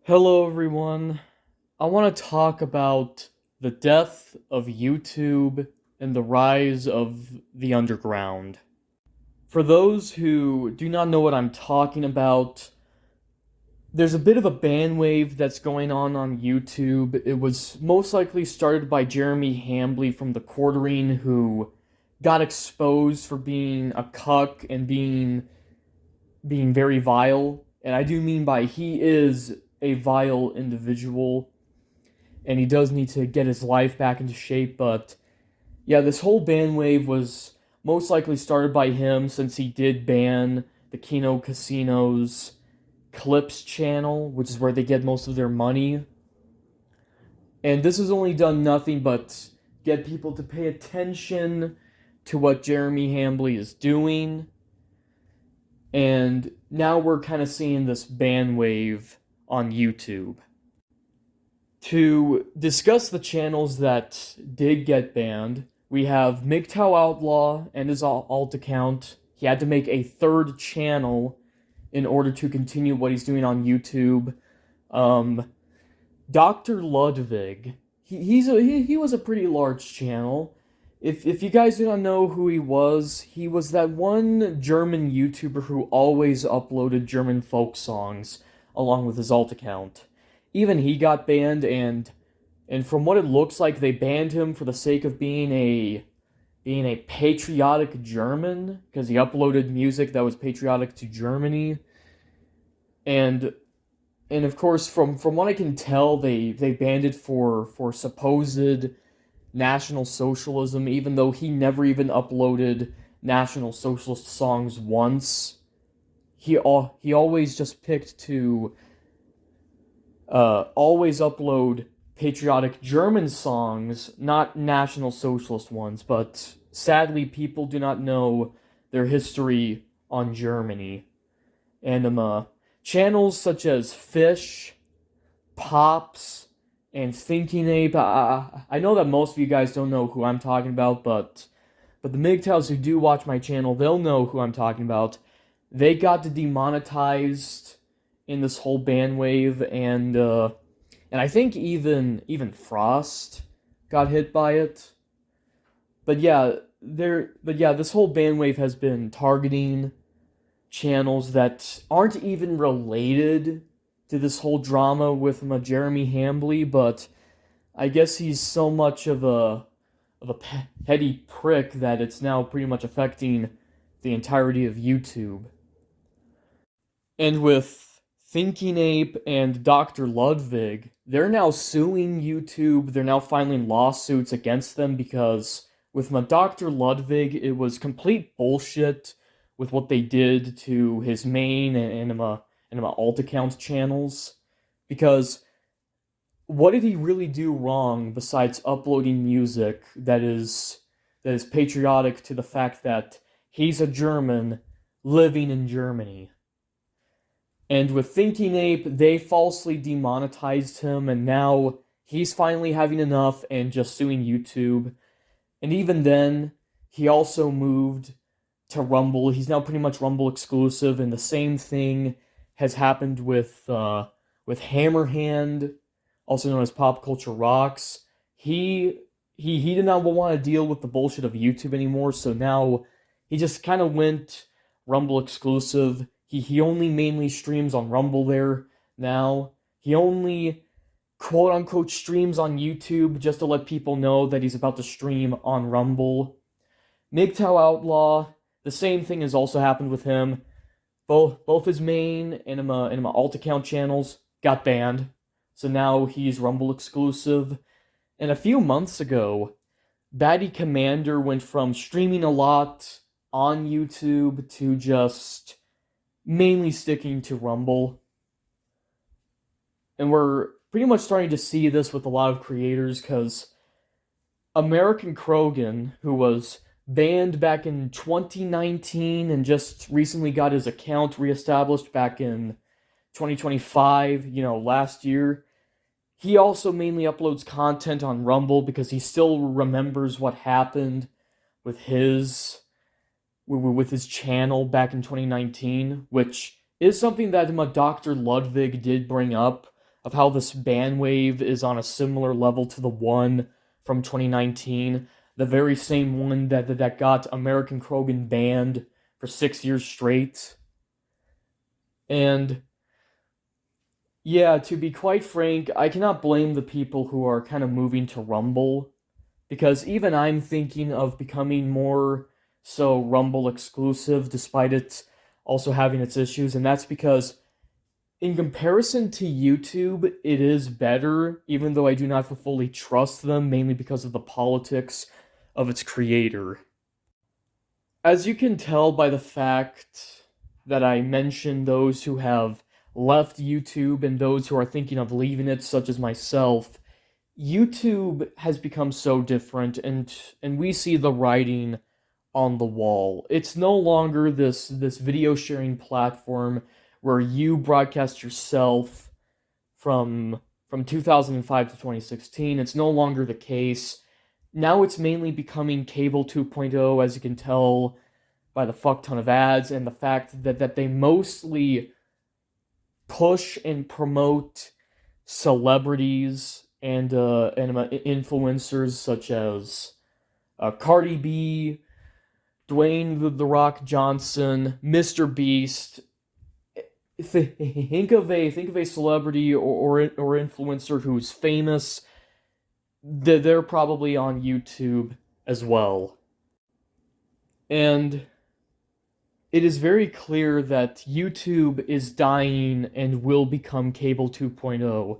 Hello, everyone. I want to talk about the death of YouTube and the rise of the underground. For those who do not know what I'm talking about, there's a bit of a bandwave that's going on YouTube. It was most likely started by Jeremy Hambley from The Quartering, who got exposed for being a cuck and being very vile. And I do mean by he is a vile individual and he does need to get his life back into shape. But yeah, this whole ban wave was most likely started by him since he did ban the Kino Casino's Clips channel, which is where they get most of their money. And this has only done nothing but get people to pay attention to what Jeremy Hambley is doing. And now we're kind of seeing this ban wave on YouTube. To discuss the channels that did get banned, we have MGTOW Outlaw and his alt account. He had to make a third channel in order to continue what he's doing on YouTube. Dr. Ludwig, he was a pretty large channel. If you guys do not know who he was that one German YouTuber who always uploaded German folk songs along with his alt account. Even he got banned, and from what it looks like, they banned him for the sake of being a patriotic German because he uploaded music that was patriotic to Germany. And of course, from what I can tell, they banned it for supposed National Socialism, even though he never even uploaded National Socialist songs once. He always just picked to always upload patriotic German songs, not National Socialist ones, but sadly people do not know their history on Germany. And channels such as Fish, Pops, and Thinking Ape, I know that most of you guys don't know who I'm talking about, but the MGTOWs who do watch my channel, they'll know who I'm talking about. They got demonetized in this whole ban wave, and I think even Frost got hit by it. But yeah, this whole ban wave has been targeting channels that aren't even related to this whole drama with Jeremy Hambley, but I guess he's so much of a petty prick that it's now pretty much affecting the entirety of YouTube. And with Thinking Ape and Dr. Ludwig, they're now suing YouTube. They're now filing lawsuits against them because with Dr. Ludwig, it was complete bullshit with what they did to his main and alt account channels. Because what did he really do wrong besides uploading music that is patriotic to the fact that he's a German living in Germany? And with Thinking Ape, they falsely demonetized him, and now he's finally having enough and just suing YouTube. And even then, he also moved to Rumble. He's now pretty much Rumble exclusive, and the same thing has happened with Hammerhand, also known as Pop Culture Rocks. He did not want to deal with the bullshit of YouTube anymore, so now he just kind of went Rumble exclusive. He only mainly streams on Rumble there now. He only quote unquote streams on YouTube just to let people know that he's about to stream on Rumble. MGTOW Outlaw, the same thing has also happened with him. Both his main and my alt account channels got banned. So now he's Rumble exclusive. And a few months ago, Batty Commander went from streaming a lot on YouTube to just mainly sticking to Rumble. And we're pretty much starting to see this with a lot of creators because American Krogan, who was banned back in 2019 and just recently got his account reestablished back in 2025, last year, he also mainly uploads content on Rumble because he still remembers what happened with his channel back in 2019, which is something that Dr. Ludwig did bring up, of how this ban wave is on a similar level to the one from 2019, the very same one that got American Krogan banned for 6 years straight. And yeah, to be quite frank, I cannot blame the people who are kind of moving to Rumble, because even I'm thinking of becoming more so Rumble exclusive, despite it also having its issues, and that's because in comparison to YouTube, it is better, even though I do not fully trust them, mainly because of the politics of its creator. As you can tell by the fact that I mentioned those who have left YouTube and those who are thinking of leaving it, such as myself, YouTube has become so different, and we see the writing on the wall. It's no longer this video sharing platform where you broadcast yourself from 2005 to 2016. It's no longer the case. Now it's mainly becoming cable 2.0, as you can tell by the fuck ton of ads and the fact that they mostly push and promote celebrities and influencers such as Cardi B, Dwayne the Rock Johnson, Mr. Beast. Think of a celebrity or influencer who's famous. They're probably on YouTube as well. And it is very clear that YouTube is dying and will become cable 2.0.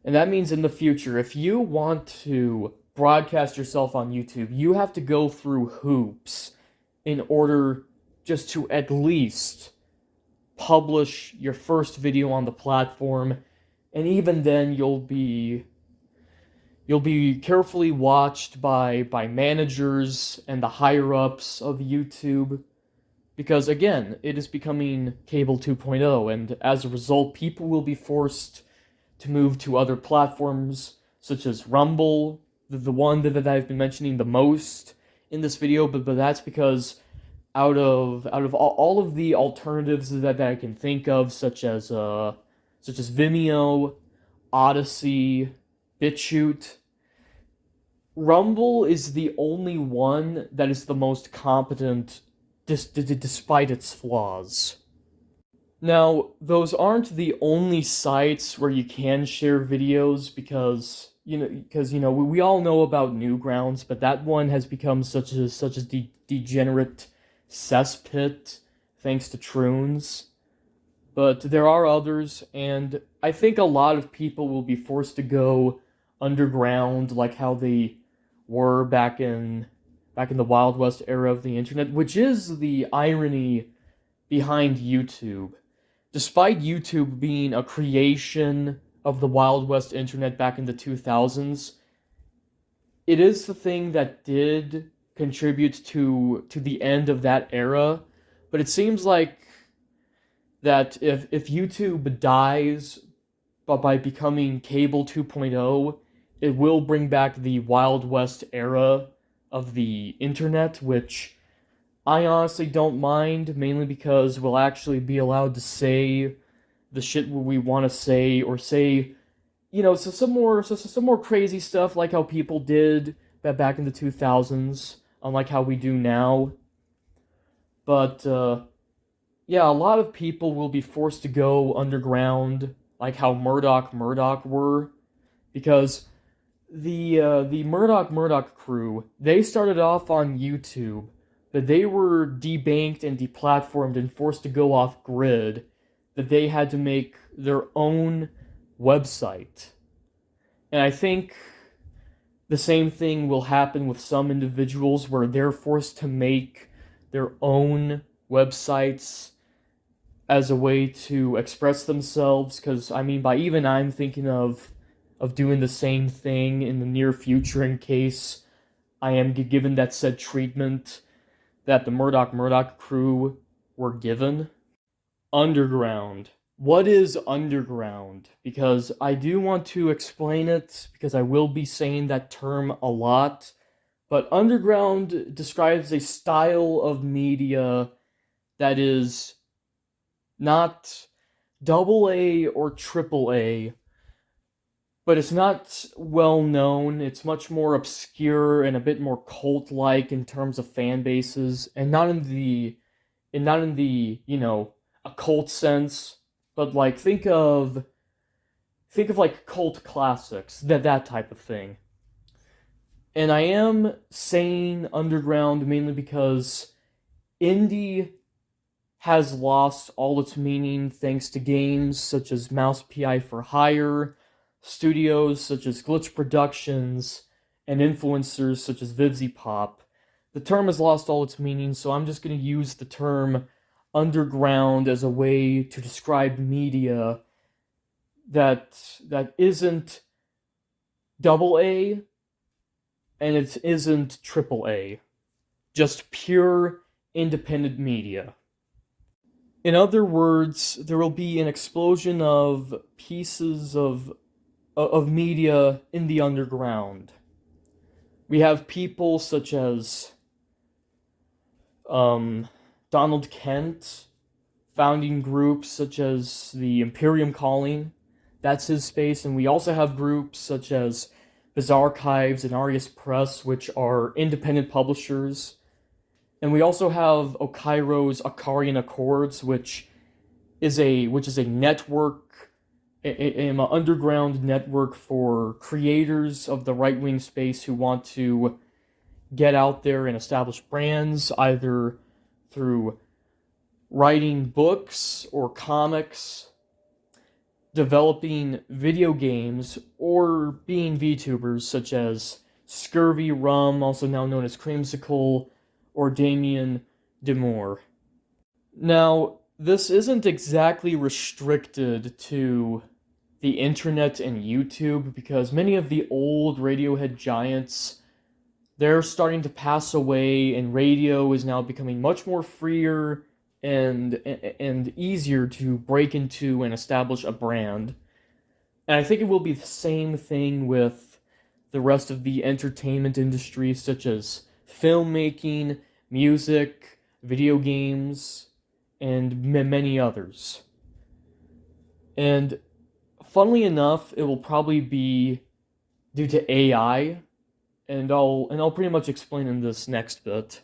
And that means in the future, if you want to broadcast yourself on YouTube, you have to go through hoops in order just to at least publish your first video on the platform. And even then, you'll be carefully watched by managers and the higher ups of YouTube, because again, it is becoming cable 2.0, and as a result, people will be forced to move to other platforms such as Rumble, the one that I've been mentioning the most in this video, but that's because out of all of the alternatives that I can think of, such as Vimeo, Odyssey, BitChute, Rumble is the only one that is the most competent, despite its flaws. Now, those aren't the only sites where you can share videos, because we all know about Newgrounds, but that one has become such a degenerate cesspit thanks to Troons. But there are others, and I think a lot of people will be forced to go underground, like how they were back in the Wild West era of the internet, which is the irony behind YouTube. Despite YouTube being a creation of the Wild West internet back in the 2000s, it is the thing that did contribute to the end of that era. But it seems like that if YouTube dies by becoming cable 2.0, it will bring back the Wild West era of the internet, which I honestly don't mind, mainly because we'll actually be allowed to say the shit we want to say, or say, some more crazy stuff like how people did back in the 2000s, unlike how we do now. But yeah, a lot of people will be forced to go underground, like how Murdoch were, because the Murdoch crew, they started off on YouTube, but they were debanked and deplatformed and forced to go off grid, that they had to make their own website. And I think the same thing will happen with some individuals, where they're forced to make their own websites as a way to express themselves, because, by even I'm thinking of doing the same thing in the near future in case I am given that said treatment that the Murdoch crew were given. Underground. What is underground? Because I do want to explain it, because I will be saying that term a lot, but underground describes a style of media that is not AA or AAA, but it's not well known. It's much more obscure and a bit more cult-like in terms of fan bases, and not in the, occult sense, but like think of like cult classics, that type of thing. And I am saying underground mainly because indie has lost all its meaning thanks to games such as Mouse PI for Hire, studios such as Glitch Productions, and influencers such as VivziePop. The term has lost all its meaning, so I'm just going to use the term underground as a way to describe media that isn't double A and it isn't triple A. Just pure independent media. In other words, there will be an explosion of pieces of media in the underground. We have people such as Donald Kent founding groups such as the Imperium Calling. That's his space. And we also have groups such as Bizarre Archives and Arius Press, which are independent publishers. And we also have Okairo's Akarian Accords, which is a network, an underground network for creators of the right-wing space who want to get out there and establish brands, either through writing books or comics, developing video games, or being VTubers such as Scurvy Rum, also now known as Creamsicle, or Damien Demore. Now, this isn't exactly restricted to the internet and YouTube, because many of the old Radiohead giants, they're starting to pass away, and radio is now becoming much more freer and easier to break into and establish a brand. And I think it will be the same thing with the rest of the entertainment industry, such as filmmaking, music, video games, and many others. And funnily enough, it will probably be due to AI, and I'll pretty much explain in this next bit.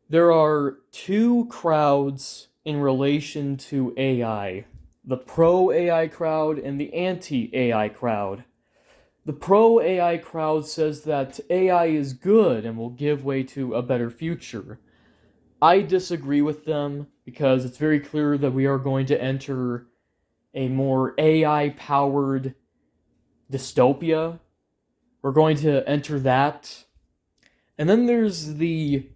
There are two crowds in relation to AI: the pro AI crowd and the anti AI crowd. The pro AI crowd says that AI is good and will give way to a better future. I disagree with them because it's very clear that we are going to enter a more AI powered dystopia. We're going to enter that. And then there's the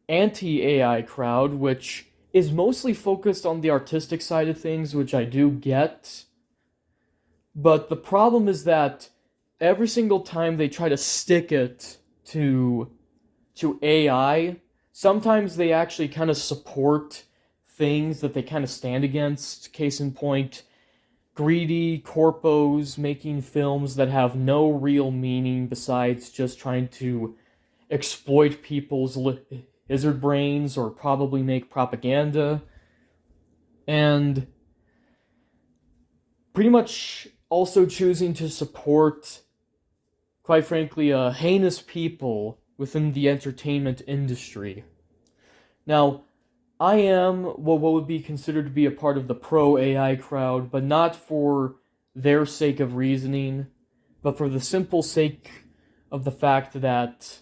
anti AI crowd, which is mostly focused on the artistic side of things, which I do get. But the problem is that every single time they try to stick it to AI, sometimes they actually kind of support things that they kind of stand against. Case in point, greedy corpos making films that have no real meaning besides just trying to exploit people's lizard brains or probably make propaganda. And pretty much also choosing to support, quite frankly, heinous people within the entertainment industry. Now, I am what would be considered to be a part of the pro-AI crowd, but not for their sake of reasoning, but for the simple sake of the fact that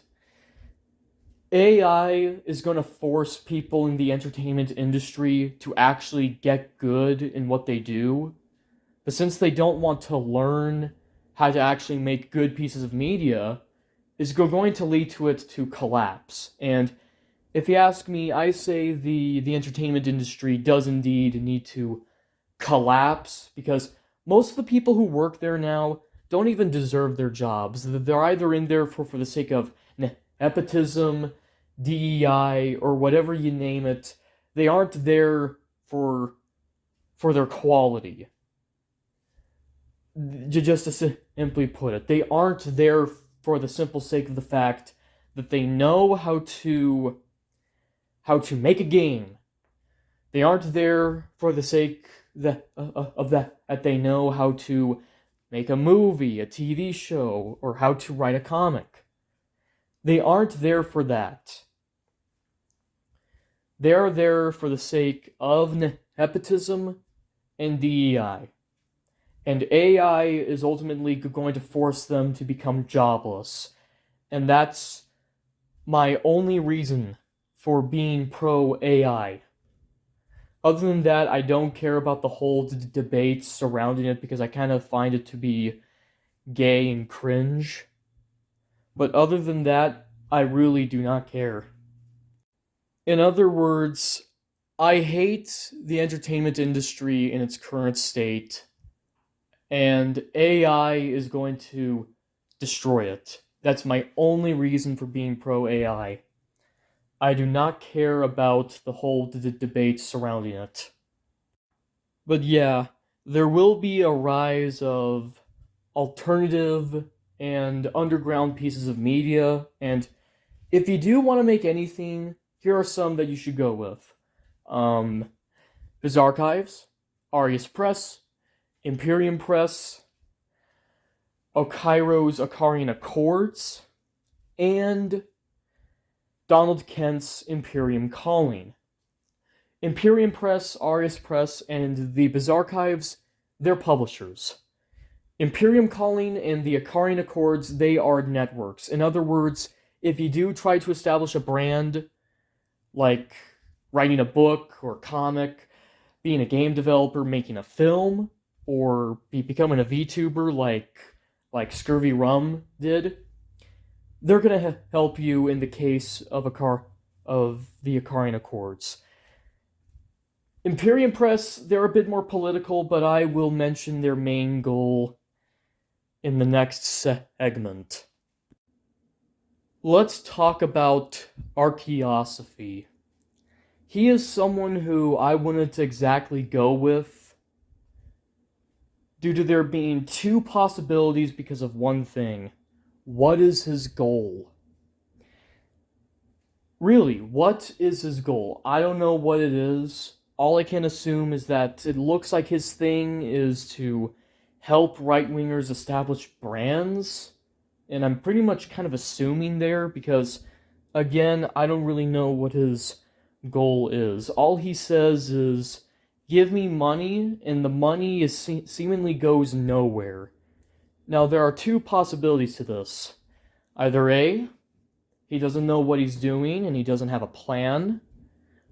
AI is going to force people in the entertainment industry to actually get good in what they do. But since they don't want to learn how to actually make good pieces of media, is going to lead to it to collapse. And if you ask me, I say the entertainment industry does indeed need to collapse, because most of the people who work there now don't even deserve their jobs. They're either in there for the sake of nepotism, DEI, or whatever you name it. They aren't there for their quality. Just to simply put it, they aren't there for the simple sake of the fact that they know how to make a game. They aren't there for the sake of that they know how to make a movie, a TV show, or how to write a comic. They aren't there for that. They're there for the sake of nepotism and DEI. And AI is ultimately going to force them to become jobless. And that's my only reason for being pro AI. Other than that, I don't care about the whole debate surrounding it because I kind of find it to be gay and cringe. But other than that, I really do not care. In other words, I hate the entertainment industry in its current state, and AI is going to destroy it. That's my only reason for being pro AI. I do not care about the whole debate surrounding it. But yeah, there will be a rise of alternative and underground pieces of media, and if you do want to make anything, here are some that you should go with. His Archives, Arius Press, Imperium Press, Okairo's Akarian Accords, and Donald Kent's Imperium Calling. Imperium Press, Arius Press, and the Bizarchives, they're publishers. Imperium Calling and the Akarian Accords, they are networks. In other words, if you do try to establish a brand, like writing a book or comic, being a game developer, making a film, or becoming a VTuber like Scurvy Rum did, they're going to help you in the case of the Akarian Accords. Imperium Press, they're a bit more political, but I will mention their main goal in the next segment. Let's talk about Archaeosophy. He is someone who I wouldn't exactly go with due to there being two possibilities because of one thing. What is his goal? Really, what is his goal? I don't know what it is. All I can assume is that it looks like his thing is to help right-wingers establish brands. And I'm pretty much kind of assuming there because, again, I don't really know what his goal is. All he says is, give me money, and the money is seemingly goes nowhere. Now, there are two possibilities to this. Either A, he doesn't know what he's doing and he doesn't have a plan,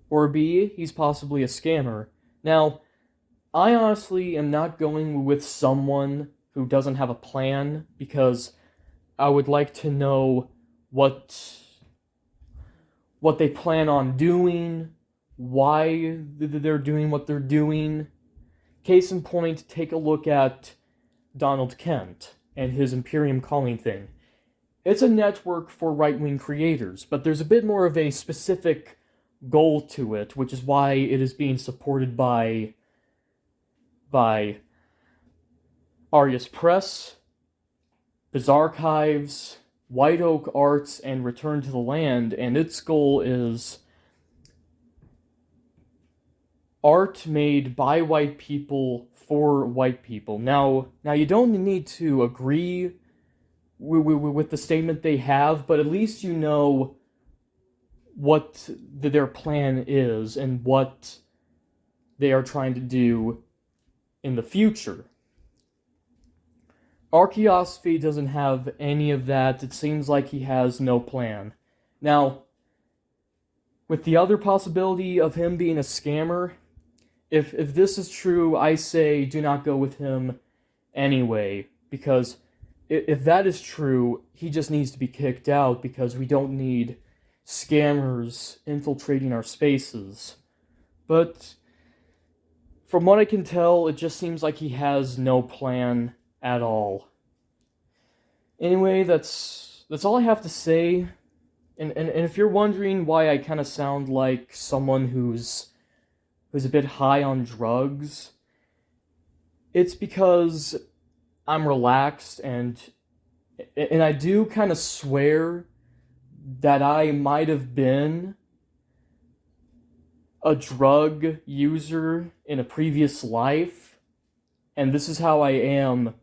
or B, he's possibly a scammer. Now, I honestly am not going with someone who doesn't have a plan because I would like to know what they plan on doing, why they're doing what they're doing. Case in point, take a look at Donald Kent and his Imperium Calling thing. It's a network for right-wing creators, but there's a bit more of a specific goal to it, which is why it is being supported by Arius Press, Bizarchives, White Oak Arts, and Return to the Land, and its goal is art made by white people for white people. Now you don't need to agree with the statement they have, but at least you know what their plan is and what they are trying to do in the future. Archaeosophy doesn't have any of that. It seems like he has no plan. Now, with the other possibility of him being a scammer, if this is true, I say do not go with him anyway, because if that is true, he just needs to be kicked out because we don't need scammers infiltrating our spaces. But from what I can tell, it just seems like he has no plan at all. Anyway, that's all I have to say. And if you're wondering why I kind of sound like someone who's a bit high on drugs, it's because I'm relaxed and I do kind of swear that I might have been a drug user in a previous life, and this is how I am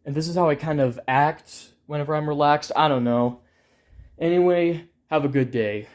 And this is how I kind of act whenever I'm relaxed. I don't know. Anyway, have a good day.